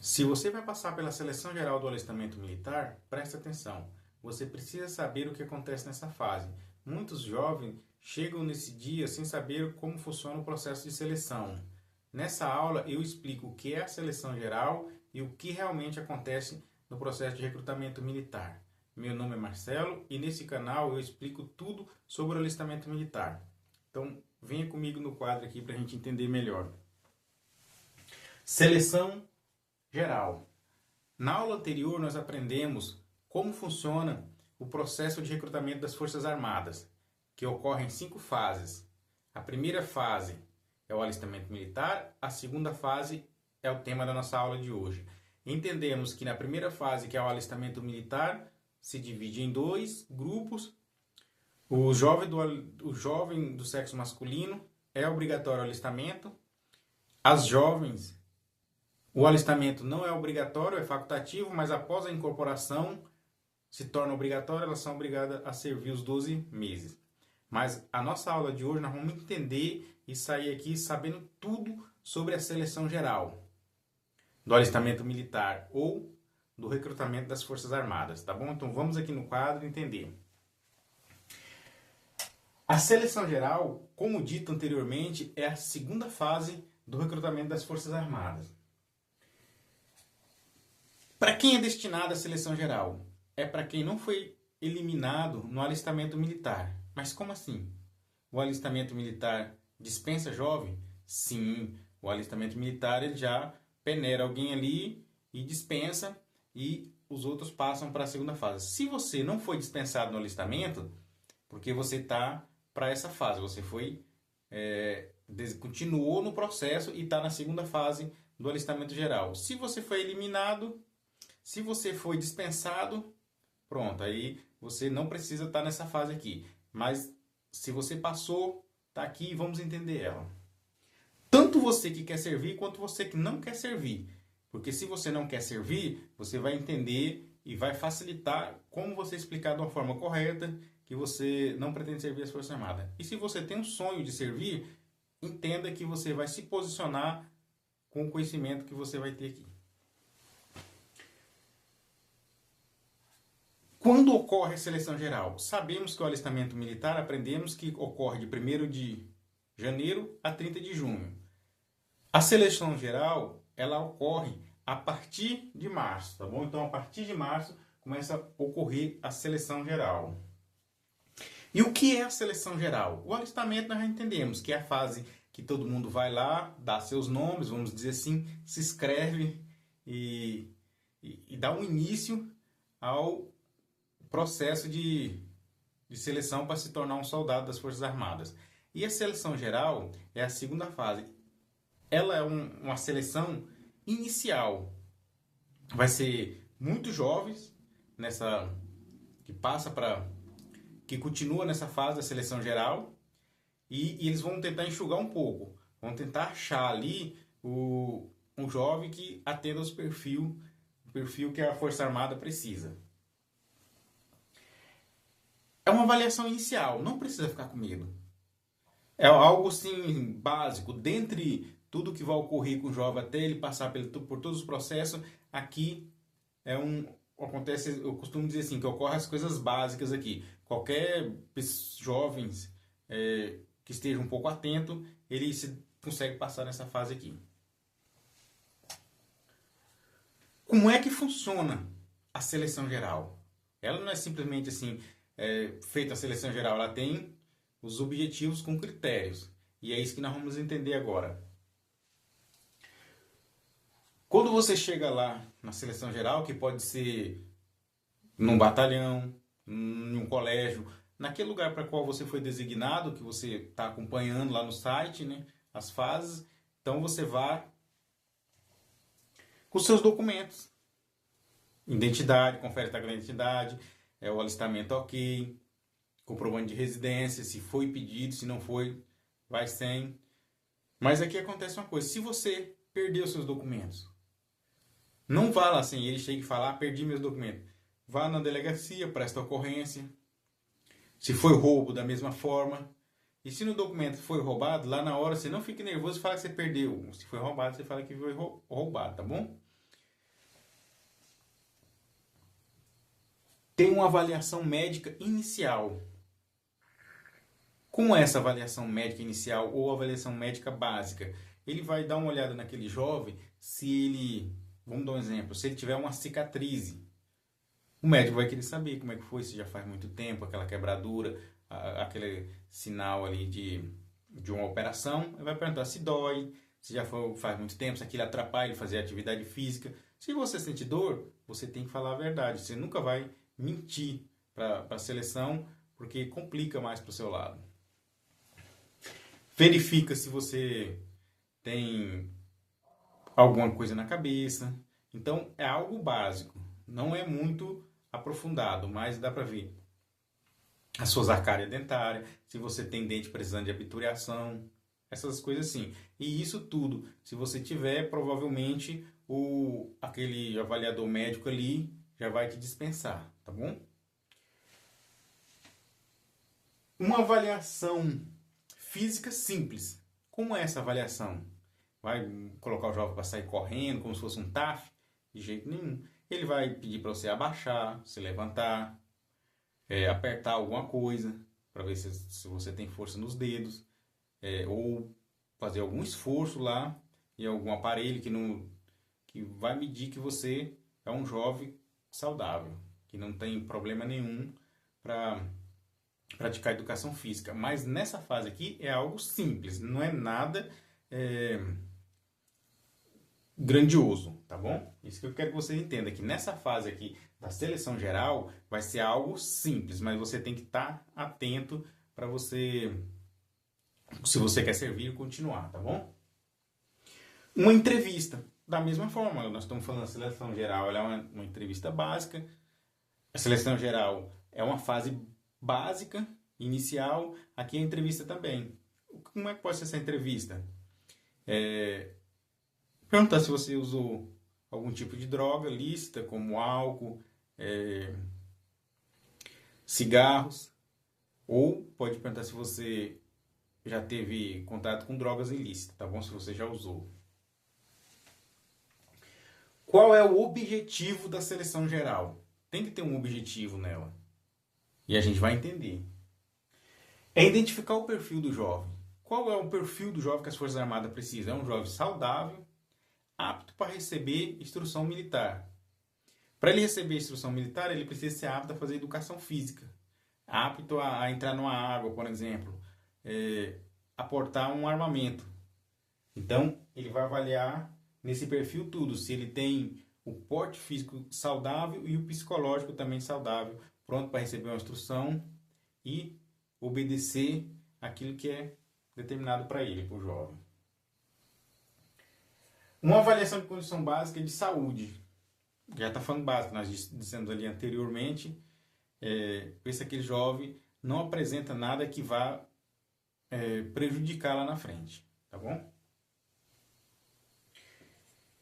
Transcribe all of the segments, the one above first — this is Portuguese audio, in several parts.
Se você vai passar pela seleção geral do alistamento militar, preste atenção. Você precisa saber o que acontece nessa fase. Muitos jovens chegam nesse dia sem saber como funciona o processo de seleção. Nessa aula eu explico o que é a seleção geral e o que realmente acontece no processo de recrutamento militar. Meu nome é Marcelo e nesse canal eu explico tudo sobre o alistamento militar. Então venha comigo no quadro aqui para a gente entender melhor. Seleção geral. Na aula anterior nós aprendemos como funciona o processo de recrutamento das Forças Armadas, que ocorre em 5 fases. A primeira fase é o alistamento militar, a segunda fase é o tema da nossa aula de hoje. Entendemos que na primeira fase, que é o alistamento militar, se divide em 2 grupos. O jovem do sexo masculino é obrigatório o alistamento. As jovens, o alistamento não é obrigatório, é facultativo, mas após a incorporação se torna obrigatório, elas são obrigadas a servir os 12 meses. Mas a nossa aula de hoje nós vamos entender e sair aqui sabendo tudo sobre a seleção geral do alistamento militar ou do recrutamento das Forças Armadas, tá bom? Então vamos aqui no quadro entender. A seleção geral, como dito anteriormente, é a segunda fase do recrutamento das Forças Armadas. Para quem é destinada a seleção geral? É para quem não foi eliminado no alistamento militar. Mas como assim? O alistamento militar dispensa jovem? Sim, o alistamento militar ele já peneira alguém ali e dispensa e os outros passam para a segunda fase. Se você não foi dispensado no alistamento, porque você está para essa fase, você foi continuou no processo e está na segunda fase do alistamento geral. Se você foi eliminado, se você foi dispensado, pronto, aí você não precisa estar nessa fase aqui. Mas se você passou, está aqui e vamos entender ela. Tanto você que quer servir, quanto você que não quer servir. Porque se você não quer servir, você vai entender e vai facilitar como você explicar de uma forma correta que você não pretende servir as Forças Armadas. E se você tem um sonho de servir, entenda que você vai se posicionar com o conhecimento que você vai ter aqui. Quando ocorre a seleção geral? Sabemos que o alistamento militar, aprendemos que ocorre de 1º de janeiro a 30 de junho. A seleção geral, ela ocorre a partir de março, tá bom? Então, a partir de março, começa a ocorrer a seleção geral. E o que é a seleção geral? O alistamento nós já entendemos, que é a fase que todo mundo vai lá, dá seus nomes, vamos dizer assim, se inscreve e dá um início ao processo de seleção para se tornar um soldado das Forças Armadas. E a seleção geral é a segunda fase. Ela é uma seleção inicial. Vai ser muitos jovens que continua nessa fase da seleção geral e eles vão tentar enxugar um pouco. Vão tentar achar ali um jovem que atenda o perfil que a Força Armada precisa. É uma avaliação inicial, não precisa ficar com medo. É algo assim básico, dentre tudo que vai ocorrer com o jovem até ele passar por todos os processos, aqui acontece, eu costumo dizer assim, que ocorrem as coisas básicas aqui. Qualquer jovens que esteja um pouco atento, ele consegue passar nessa fase aqui. Como é que funciona a seleção geral? Ela não é simplesmente assim, feita a seleção geral, ela tem os objetivos com critérios. E é isso que nós vamos entender agora. Quando você chega lá na seleção geral, que pode ser num batalhão, em um colégio, naquele lugar para qual você foi designado, que você está acompanhando lá no site, né, as fases, então você vai com seus documentos. Identidade, confere se está com a identidade, o alistamento ok, comprovante de residência, se foi pedido, se não foi, vai sem. Mas aqui acontece uma coisa, se você perdeu seus documentos, não vá lá sem ele, chega e fala, perdi meus documentos. Vá na delegacia, presta ocorrência. Se foi roubo, da mesma forma. E se no documento foi roubado, lá na hora você não fique nervoso e fala que você perdeu. Se foi roubado, você fala que foi roubado, tá bom? tem uma avaliação médica inicial. Com essa avaliação médica inicial ou avaliação médica básica, ele vai dar uma olhada naquele jovem se ele, vamos dar um exemplo, se ele tiver uma cicatriz. O médico vai querer saber como é que foi, se já faz muito tempo, aquela quebradura, aquele sinal ali de uma operação. Ele vai perguntar se dói, se já faz muito tempo, se aquilo atrapalha ele fazer atividade física. Se você sente dor, você tem que falar a verdade. Você nunca vai mentir para a seleção, porque complica mais para o seu lado. Verifica se você tem alguma coisa na cabeça. Então, é algo básico. Não é muito aprofundado, mas dá para ver as suas arcárias dentárias, se você tem dente precisando de obturação, essas coisas assim. E isso tudo, se você tiver, provavelmente aquele avaliador médico ali já vai te dispensar, tá bom? Uma avaliação física simples. Como é essa avaliação? Vai colocar o jovem para sair correndo, como se fosse um TAF? De jeito nenhum. Ele vai pedir para você abaixar, se levantar, apertar alguma coisa, para ver se você tem força nos dedos, ou fazer algum esforço lá em algum aparelho que vai medir que você é um jovem saudável, que não tem problema nenhum para praticar educação física. Mas nessa fase aqui é algo simples, não é nada grandioso, tá bom? Isso que eu quero que você entenda, que nessa fase aqui da seleção geral vai ser algo simples, mas você tem que estar atento para você, se você quer servir, continuar, tá bom? Uma entrevista, da mesma forma, nós estamos falando da seleção geral, ela é uma entrevista básica. A seleção geral é uma fase básica, inicial, aqui é a entrevista também. Como é que pode ser essa entrevista? Perguntar se você usou algum tipo de droga lícita, como álcool, cigarros, ou pode perguntar se você já teve contato com drogas ilícitas, tá bom? Se você já usou. Qual é o objetivo da seleção geral? Tem que ter um objetivo nela. E a gente vai entender. É identificar o perfil do jovem. Qual é o perfil do jovem que as Forças Armadas precisam? É um jovem saudável, apto para receber instrução militar. Para ele receber instrução militar, ele precisa ser apto a fazer educação física. Apto a entrar numa água, por exemplo. Aportar um armamento. Então, ele vai avaliar nesse perfil tudo. Se ele tem o porte físico saudável e o psicológico também saudável. Pronto para receber uma instrução e obedecer aquilo que é determinado para ele, para o jovem. Uma avaliação de condição básica de saúde. Já está falando básico, nós dissemos ali anteriormente. Ver se aquele jovem não apresenta nada que vá prejudicar lá na frente. Tá bom?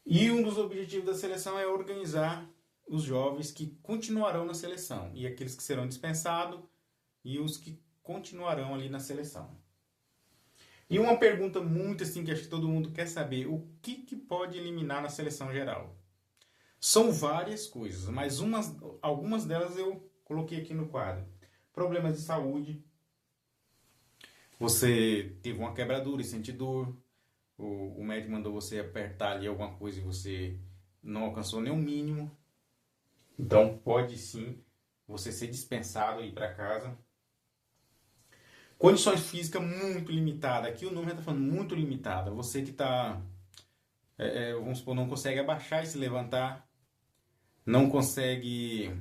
E um dos objetivos da seleção é organizar os jovens que continuarão na seleção. E aqueles que serão dispensados e os que continuarão ali na seleção. E uma pergunta muito assim que acho que todo mundo quer saber, o que pode eliminar na seleção geral? São várias coisas, mas algumas delas eu coloquei aqui no quadro. Problemas de saúde, você teve uma quebradura e sente dor, o médico mandou você apertar ali alguma coisa e você não alcançou nem o mínimo. Então pode sim você ser dispensado e ir para casa. Condições físicas muito limitadas. Aqui o número está falando muito limitada. Você que está, vamos supor, não consegue abaixar e se levantar. Não consegue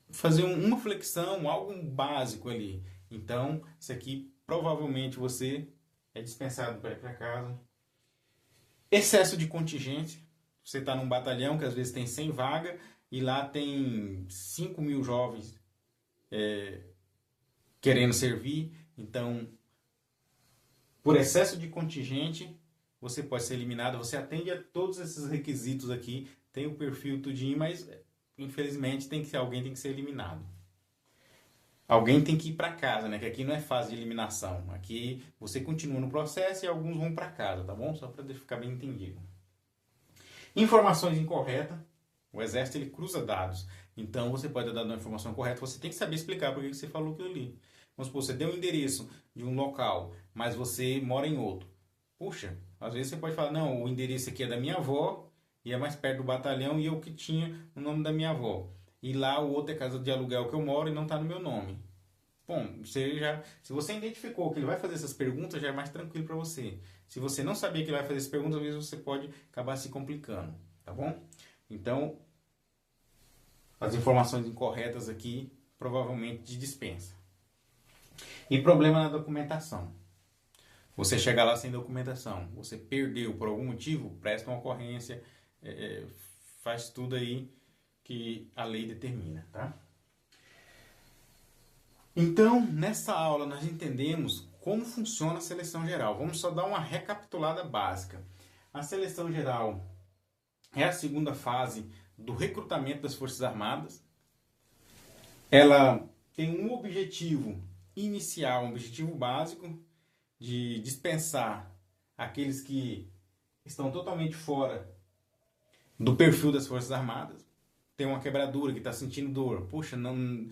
fazer uma flexão, algo básico ali. Então, isso aqui provavelmente você é dispensado para ir para casa. Excesso de contingente. Você está num batalhão que às vezes tem 100 vagas e lá tem 5.000 jovens querendo servir. Então, por excesso de contingente, você pode ser eliminado. Você atende a todos esses requisitos aqui, tem o perfil tudinho, mas infelizmente alguém tem que ser eliminado. Alguém tem que ir para casa, né? Que aqui não é fase de eliminação. Aqui você continua no processo e alguns vão para casa, tá bom? Só para ficar bem entendido. Informações incorretas. O Exército ele cruza dados. Então você pode ter dado uma informação correta, você tem que saber explicar por que você falou aquilo ali. Vamos supor, você deu um endereço de um local, mas você mora em outro. Puxa, às vezes você pode falar, não, o endereço aqui é da minha avó, e é mais perto do batalhão, e eu que tinha o nome da minha avó. E lá o outro é casa de aluguel que eu moro e não está no meu nome. Bom, se você identificou que ele vai fazer essas perguntas, já é mais tranquilo para você. Se você não sabia que ele vai fazer essas perguntas, às vezes você pode acabar se complicando, tá bom? Então, as informações incorretas aqui, provavelmente de dispensa. E problema na documentação. Você chegar lá sem documentação, você perdeu por algum motivo, presta uma ocorrência, faz tudo aí que a lei determina, tá? Então, nessa aula nós entendemos como funciona a seleção geral. Vamos só dar uma recapitulada básica. A seleção geral é a segunda fase do recrutamento das Forças Armadas. Ela tem um objetivo inicial, um objetivo básico de dispensar aqueles que estão totalmente fora do perfil das Forças Armadas. Tem uma quebradura que está sentindo dor. Puxa, não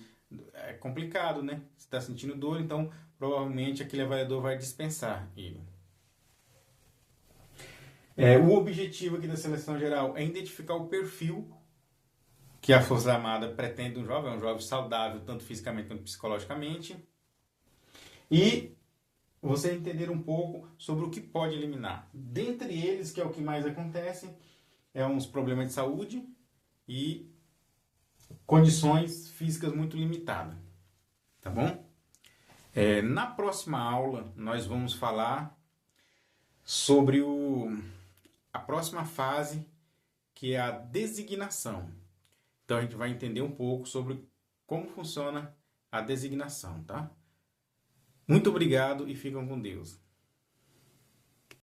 é complicado, né? Você está sentindo dor, então provavelmente aquele avaliador vai dispensar ele. O objetivo aqui da seleção geral é identificar o perfil que a Força Armada pretende um jovem saudável, tanto fisicamente quanto psicologicamente. E você entender um pouco sobre o que pode eliminar. Dentre eles, que é o que mais acontece, é uns problemas de saúde e condições físicas muito limitadas. Tá bom? Na próxima aula, nós vamos falar sobre a próxima fase, que é a designação. Então, a gente vai entender um pouco sobre como funciona a designação, tá? Muito obrigado e ficam com Deus.